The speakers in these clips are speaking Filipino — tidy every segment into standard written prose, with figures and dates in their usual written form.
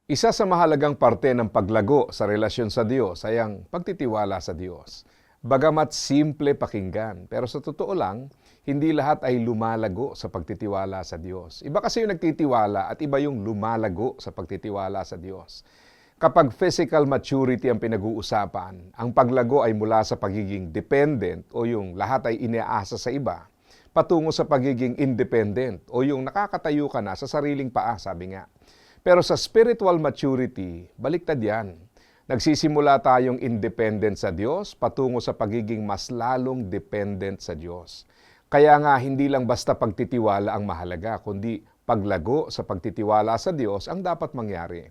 Isa sa mahalagang parte ng paglago sa relasyon sa Diyos ay ang pagtitiwala sa Diyos. Bagamat simple pakinggan, pero sa totoo lang, hindi lahat ay lumalago sa pagtitiwala sa Diyos. Iba kasi yung nagtitiwala at iba yung lumalago sa pagtitiwala sa Diyos. Kapag physical maturity ang pinag-uusapan, ang paglago ay mula sa pagiging dependent o yung lahat ay inaasa sa iba, patungo sa pagiging independent o yung nakakatayo ka na sa sariling paa, sabi nga. Pero sa spiritual maturity, baliktad yan. Nagsisimula tayong independent sa Diyos patungo sa pagiging mas lalong dependent sa Diyos. Kaya nga hindi lang basta pagtitiwala ang mahalaga, kundi paglago sa pagtitiwala sa Diyos ang dapat mangyari.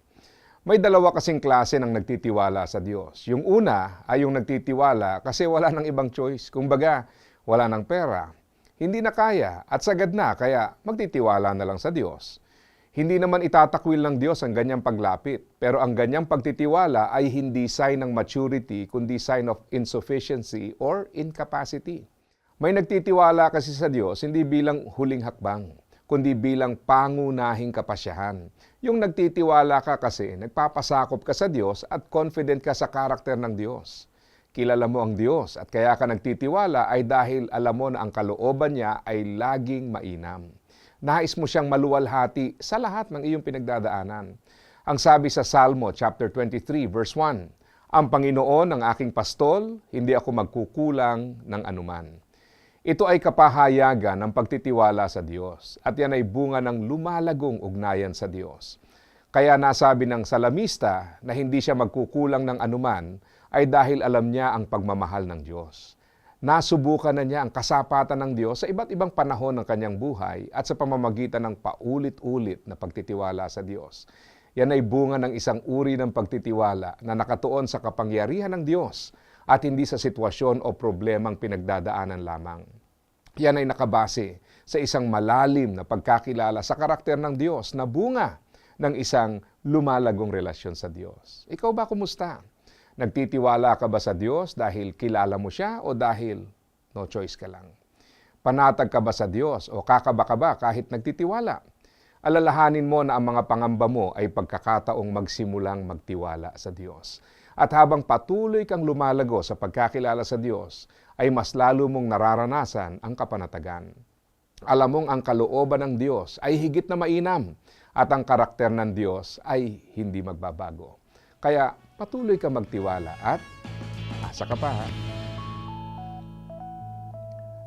May dalawa kasing klase ng nagtitiwala sa Diyos. Yung una ay yung nagtitiwala kasi wala nang ibang choice. Kumbaga, wala nang pera. Hindi na kaya at sagad na kaya magtitiwala na lang sa Diyos. Hindi naman itatakwil ng Diyos ang ganyang paglapit, pero ang ganyang pagtitiwala ay hindi sign ng maturity, kundi sign of insufficiency or incapacity. May nagtitiwala kasi sa Diyos hindi bilang huling hakbang, kundi bilang pangunahing kapasyahan. Yung nagtitiwala ka kasi, nagpapasakop ka sa Diyos at confident ka sa karakter ng Diyos. Kilala mo ang Diyos at kaya ka nagtitiwala ay dahil alam mo na ang kalooban niya ay laging mainam. Nais mo siyang maluwalhati sa lahat ng iyong pinagdadaanan. Ang sabi sa Salmo chapter 23 verse 1, "Ang Panginoon ang aking pastol, hindi ako magkukulang ng anuman." Ito ay kapahayagan ng pagtitiwala sa Diyos at yan ay bunga ng lumalagong ugnayan sa Diyos. Kaya nasabi ng salamista na hindi siya magkukulang ng anuman ay dahil alam niya ang pagmamahal ng Diyos. Nasubukan na niya ang kasapatan ng Diyos sa iba't ibang panahon ng kanyang buhay at sa pamamagitan ng paulit-ulit na pagtitiwala sa Diyos. Yan ay bunga ng isang uri ng pagtitiwala na nakatuon sa kapangyarihan ng Diyos at hindi sa sitwasyon o problemang pinagdadaanan lamang. Yan ay nakabase sa isang malalim na pagkakilala sa karakter ng Diyos na bunga ng isang lumalagong relasyon sa Diyos. Ikaw ba, kumusta? Nagtitiwala ka ba sa Diyos dahil kilala mo siya o dahil no choice ka lang? Panatag ka ba sa Diyos o kakaba ka ba kahit nagtitiwala? Alalahanin mo na ang mga pangamba mo ay pagkakataong magsimulang magtiwala sa Diyos. At habang patuloy kang lumalago sa pagkakilala sa Diyos, ay mas lalo mong nararanasan ang kapanatagan. Alam mong ang kalooban ng Diyos ay higit na mainam at ang karakter ng Diyos ay hindi magbabago. Kaya patuloy ka magtiwala at asa ka pa, ha?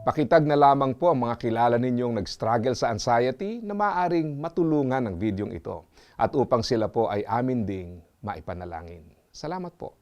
Pakitag na lamang po ang mga kilala ninyong nag-struggle sa anxiety na maaaring matulungan ng videong ito at upang sila po ay amin ding maipanalangin. Salamat po.